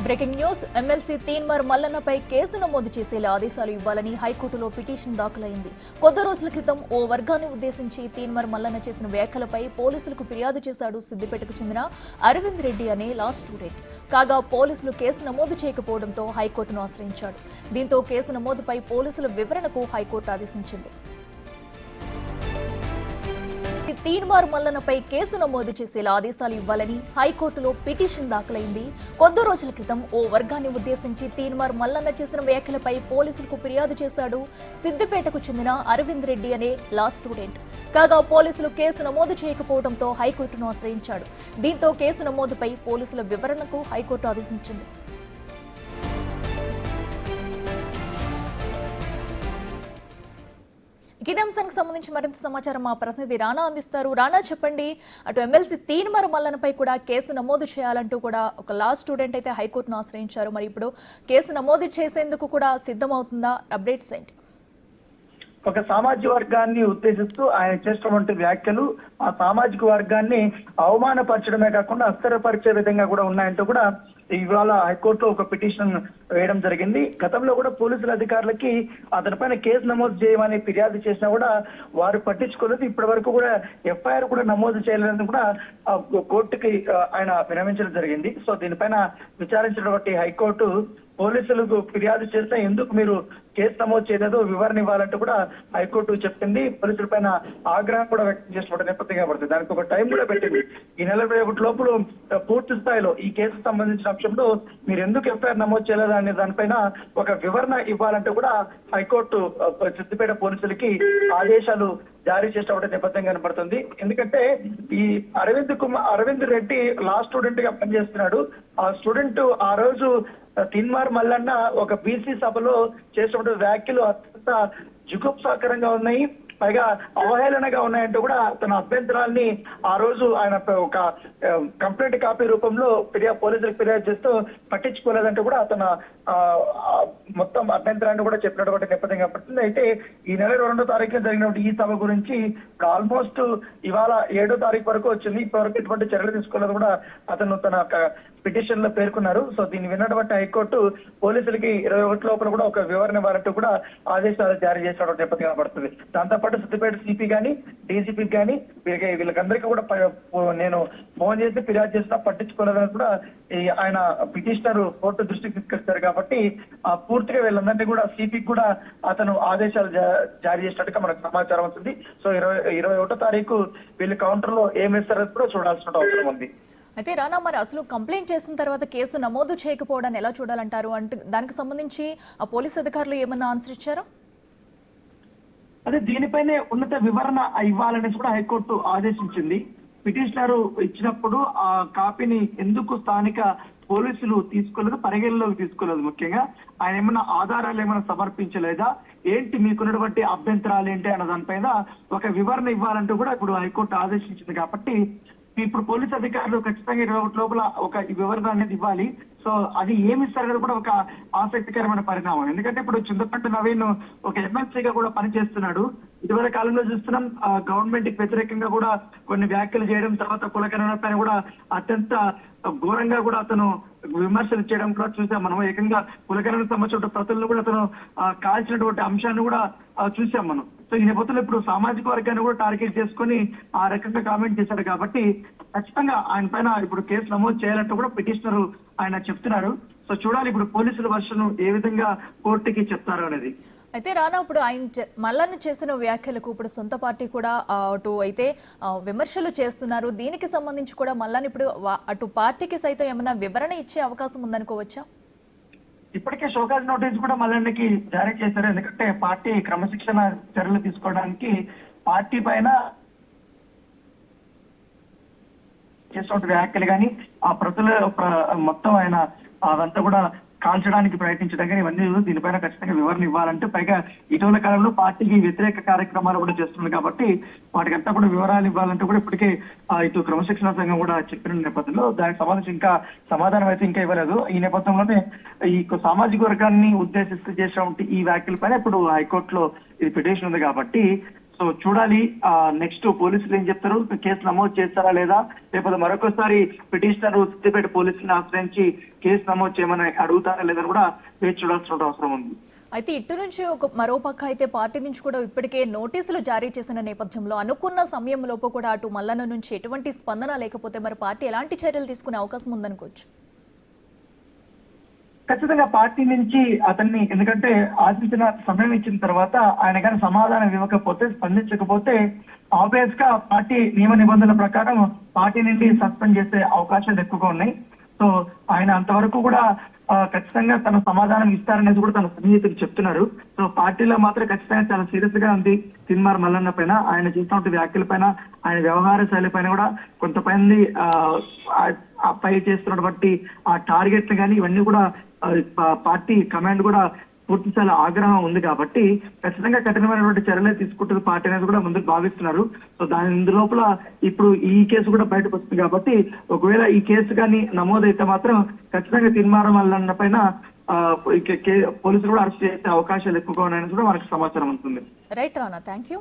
Breaking news MLC Teenmar మల్లన్నపై case నమోదు చేసేలా ఆదేశాలు ఇవ్వాలని హైకోర్టులో పిటిషన్ దాఖలైంది. కొద్ది రోజుల క్రితం ఓ వర్గాన్ని ఉద్దేశించి తీన్మార్ మల్లన్న చేసిన వ్యాఖ్యలపై పోలీసులకు ఫిర్యాదు చేశాడు సిద్దిపేటకు చెందిన అరవింద్ రెడ్డి అనే లా స్టూడెంట్. కాగా పోలీసులు కేసు నమోదు చేయకపోవడంతో హైకోర్టును ఆశ్రయించాడు. దీంతో కేసు నమోదుపై పోలీసుల వివరణకు హైకోర్టు ఆదేశించింది. తీన్మార్ మల్లన్నపై కేసు నమోదు చేసేలా ఆదేశాలు ఇవ్వాలని హైకోర్టులో పిటిషన్ దాఖలైంది. కొద్ది రోజుల క్రితం ఓ వర్గాన్ని ఉద్దేశించి తీన్మార్ మల్లన్న చేసిన వ్యాఖ్యలపై పోలీసులకు ఫిర్యాదు చేశాడు సిద్దిపేటకు చెందిన అరవింద్ రెడ్డి అనే లా స్టూడెంట్. కాగా పోలీసులు కేసు నమోదు చేయకపోవడంతో హైకోర్టును ఆశ్రయించాడు. దీంతో కేసు నమోదుపై పోలీసుల వివరణకు హైకోర్టు ఆదేశించింది. ఇదే అంశానికి సంబంధించి మరింత సమాచారం మా ప్రతినిధి రానా అందిస్తారు. రానా, చెప్పండి, అటు ఎమ్మెల్సీ తీన్మార్ మల్లన్నపై కూడా కేసు నమోదు చేయాలంటూ కూడా ఒక లా స్టూడెంట్ అయితే హైకోర్టును ఆశ్రయించారు. మరి ఇప్పుడు కేసు నమోదు చేసేందుకు కూడా సిద్ధమవుతుందా? అప్డేట్స్ ఏంటి? ఒక సామాజిక వర్గాన్ని ఉద్దేశిస్తూ ఆయన చేసినటువంటి వ్యాఖ్యలు ఆ సామాజిక వర్గాన్ని అవమానపరచడమే కాకుండా అస్థిరపరిచే విధంగా కూడా ఉన్నాయంటూ కూడా ఇవాళ హైకోర్టులో ఒక పిటిషన్ వేయడం జరిగింది. గతంలో కూడా పోలీసుల అధికారులకి అతనిపైన కేసు నమోదు చేయమని ఫిర్యాదు చేసినా కూడా వారు పట్టించుకోలేదు. ఇప్పటి వరకు కూడా ఎఫ్ఐఆర్ కూడా నమోదు చేయలేదని కూడా కోర్టుకి ఆయన విరమించడం జరిగింది. సో దీనిపైన విచారించినటువంటి హైకోర్టు పోలీసులకు ఫిర్యాదు చేస్తే ఎందుకు మీరు కేసు నమోదు చేయలేదు, వివరణ ఇవ్వాలంటూ కూడా హైకోర్టు చెప్పింది. పోలీసుల పైన ఆగ్రహం కూడా వ్యక్తం చేసినటువంటి నేపథ్యంగా పడుతుంది. దానికి ఒక టైం కూడా పెట్టింది. ఈ నెల 21 లోపల పూర్తి స్థాయిలో ఈ కేసుకు సంబంధించిన అంశంలో మీరు ఎందుకు ఎఫ్ఐఆర్ నమోదు చేయలేదు అనే దానిపైన ఒక వివరణ ఇవ్వాలంటూ కూడా హైకోర్టు సిద్దిపేట పోలీసులకి ఆదేశాలు జారీ చేసినటువంటి నేపథ్యం కనబడుతుంది. ఎందుకంటే ఈ అరవింద్ రెడ్డి లా స్టూడెంట్ గా పనిచేస్తున్నాడు. ఆ స్టూడెంట్ ఆ రోజు తీన్మార్ మల్లన్న ఒక బీసీ సభలో చేసినటువంటి వ్యాఖ్యలు అత్యంత జుగుప్సాకరంగా ఉన్నాయి, పైగా అవహేళనగా ఉన్నాయంటూ కూడా తన అభ్యంతరాల్ని ఆ రోజు ఆయన ఒక కంప్లైంట్ కాపీ రూపంలో పోలీసులకు ఫిర్యాదు చేస్తూ పట్టించుకోలేదంటూ కూడా తన మొత్తం అభ్యంతరాన్ని కూడా చెప్పినటువంటి నేపథ్యంగా పడుతుంది. అయితే ఈ నెల 2వ తారీఖున జరిగినటువంటి ఈ సభ గురించి ఆల్మోస్ట్ ఇవాళ 7వ తారీఖు వరకు వచ్చింది. ఇప్పటివరకు ఎటువంటి చర్యలు తీసుకోలేదు కూడా అతను తన పిటిషన్ లో పేర్కొన్నారు. సో దీన్ని విన్నటువంటి హైకోర్టు పోలీసులకి 21 లోపల కూడా ఒక వివరణ ఇవ్వాలంటూ కూడా ఆదేశాలు జారీ చేసినటువంటి నేపథ్యం కనబడుతుంది. దాంతోపాటు సిద్దిపేట సిపి గానీ డీసీపీ గానీ వీళ్ళకందరికీ కూడా నేను ఫోన్ చేసి ఫిర్యాదు చేసినా పట్టించుకోలేదని కూడా ఆయన పిటిషనర్ కోర్టు దృష్టికి తీసుకొచ్చారు. కాబట్టి పూర్తిగా వీళ్ళందరినీ కూడా సిపికి కూడా అతను ఆదేశాలు జారీ చేసినట్టుగా మనకు సమాచారం వస్తుంది. సో 21వ తారీఖు వీళ్ళు కౌంటర్ లో ఏం వేస్తారో కూడా చూడాల్సిన అవసరం ఉంది. అయితే రానా, మరి అసలు కంప్లైంట్ చేసిన తర్వాత కేసు నమోదు చేయకపోవడాన్ని ఎలా చూడాలంటారు? అంటే దానికి సంబంధించి ఆ పోలీస్ అధికారులు ఏమన్నా ఆన్సర్ ఇచ్చారా? అదే దీనిపైనే ఉన్నత వివరణ ఇవ్వాలనేసి కూడా హైకోర్టు ఆదేశించింది. పిటిషనర్ ఇచ్చినప్పుడు ఆ కాపీని ఎందుకు స్థానిక పోలీసులు తీసుకోలేదు, పరిగణలోకి తీసుకోలేదు. ముఖ్యంగా ఆయన ఏమైనా ఆధారాలు ఏమైనా సమర్పించలేదా, ఏంటి మీకున్నటువంటి అభ్యంతరాలు ఏంటి అన్న దానిపైన ఒక వివరణ ఇవ్వాలంటూ కూడా ఇప్పుడు హైకోర్టు ఆదేశించింది. కాబట్టి ఇప్పుడు పోలీస్ అధికారులు ఖచ్చితంగా 21 లోపల ఒక వివరణ అనేది ఇవ్వాలి. సో అది ఏమి ఇస్తారు కూడా ఒక ఆసక్తికరమైన పరిణామం. ఎందుకంటే ఇప్పుడు చింతపండు నవీన్ ఒక ఎమ్మెల్సీగా కూడా పనిచేస్తున్నాడు. ఇటీవల కాలంలో చూస్తున్నాం గవర్నమెంట్ కి వ్యతిరేకంగా కూడా కొన్ని వ్యాఖ్యలు చేయడం, తర్వాత కులకరణ పైన కూడా అత్యంత ఘోరంగా కూడా అతను విమర్శలు చేయడం కూడా చూసాం. మనం ఏకంగా కులకరణ సంబంధించిన ప్రతులను కూడా అతను కాల్చినటువంటి అంశాన్ని కూడా చూసాం మనం. సో ఈ నేపథ్యంలో ఇప్పుడు సామాజిక వర్గాన్ని కూడా టార్గెట్ చేసుకుని ఆ రకంగా కామెంట్ చేశారు. కాబట్టి ఖచ్చితంగా ఆయన పైన ఇప్పుడు కేసు నమోదు చేయాలంటూ కూడా పిటిషనర్ ఆయన చెప్తున్నారు. సో చూడాలి ఇప్పుడు పోలీసుల వర్షన్ ఏ విధంగా కోర్టుకి చెప్తారు అనేది. అయితే రానా, ఇప్పుడు ఆయన మల్లన్న చేసిన వ్యాఖ్యలకు ఇప్పుడు సొంత పార్టీ కూడా అటు అయితే విమర్శలు చేస్తున్నారు. దీనికి సంబంధించి కూడా మల్లన్న ఇప్పుడు అటు పార్టీకి సైతం ఏమైనా వివరణ ఇచ్చే అవకాశం ఉందనుకోవచ్చా? ఇప్పటికే షోకాజ్ నోటీస్ కూడా మల్లన్నకి జారీ చేశారు. ఎందుకంటే పార్టీ క్రమశిక్షణ చర్యలు తీసుకోవడానికి పార్టీ పైన చేసినటువంటి వ్యాఖ్యలు కానీ ఆ ప్రతుల మొత్తం ఆయన అదంతా కూడా కాల్చడానికి ప్రయత్నించడం కానీ ఇవన్నీ దీనిపైన ఖచ్చితంగా వివరణ ఇవ్వాలంటే, పైగా ఇటీవల కాలంలో పార్టీకి వ్యతిరేక కార్యక్రమాలు కూడా చేస్తున్నారు. కాబట్టి వాటికంతా కూడా వివరాలు ఇవ్వాలంటే కూడా ఇప్పటికే ఇటు క్రమశిక్షణ సంఘం కూడా చెప్పిన నేపథ్యంలో దానికి సంబంధించి ఇంకా సమాధానం అయితే ఇంకా ఇవ్వలేదు. ఈ నేపథ్యంలోనే ఈ సామాజిక వర్గాన్ని ఉద్దేశిస్తూ చేసినటువంటి ఈ వ్యాఖ్యల పైన ఇప్పుడు హైకోర్టులో ఇది పిటిషన్ ఉంది. కాబట్టి సో చూడాలి నెక్స్ట్ పోలీసులు ఏం చెప్తారు, కేసు నమోదు చేస్తారా లేదా, లేకపోతే మరొకసారి పిటిషనర్ సిద్దిపేట పోలీసులను ఆశ్రయించి కేసు నమోదు చేయమని అడుగుతారా లేదని కూడా వేచి చూడాల్సిన అవసరం ఉంది. అయితే ఇటు నుంచి మరోపక్క అయితే పార్టీ నుంచి కూడా ఇప్పటికే నోటీసులు జారీ చేసిన నేపథ్యంలో అనుకున్న సమయంలోపు కూడా అటు మల్లన్న నుంచి ఎటువంటి స్పందన లేకపోతే మరి పార్టీ ఎలాంటి చర్యలు తీసుకునే అవకాశం ఉందనుకోవచ్చు? ఖచ్చితంగా పార్టీ నుంచి అతన్ని, ఎందుకంటే ఆశించిన సమయం ఇచ్చిన తర్వాత ఆయన కానీ సమాధానం ఇవ్వకపోతే, స్పందించకపోతే ఆబ్వియస్ గా పార్టీ నియమ నిబంధనల ప్రకారం పార్టీ నుండి సస్పెండ్ చేసే అవకాశాలు ఎక్కువగా ఉన్నాయి. సో ఆయన అంతవరకు కూడా ఖచ్చితంగా తన సమాధానం ఇస్తారనేది కూడా తన సన్నిహితులు చెప్తున్నారు. సో పార్టీలో మాత్రం ఖచ్చితంగా చాలా సీరియస్ గా ఉంది తీన్మార్ మల్లన్న పైన, ఆయన చేస్తున్న వ్యాఖ్యల పైన, ఆయన వ్యవహార శైలి పైన కూడా కొంతమంది పై చేస్తున్నటువంటి ఆ టార్గెట్లు కానీ ఇవన్నీ కూడా పార్టీ కమాండ్ కూడా పూర్తి స్థాయి ఆగ్రహం ఉంది కాబట్టి ఖచ్చితంగా కఠినమైనటువంటి చర్యలే తీసుకుంటుంది పార్టీ అనేది కూడా ముందుకు భావిస్తున్నారు. సో దాని లోపల ఇప్పుడు ఈ కేసు కూడా బయటకు వస్తుంది కాబట్టి ఒకవేళ ఈ కేసు కానీ నమోదైతే మాత్రం ఖచ్చితంగా తీన్మార్ మల్లన్న పైన పోలీసులు కూడా అరెస్ట్ చేసే అవకాశాలు ఎక్కువగా ఉన్నాయని కూడా మనకు సమాచారం ఉంటుంది. Right Rana, thank you.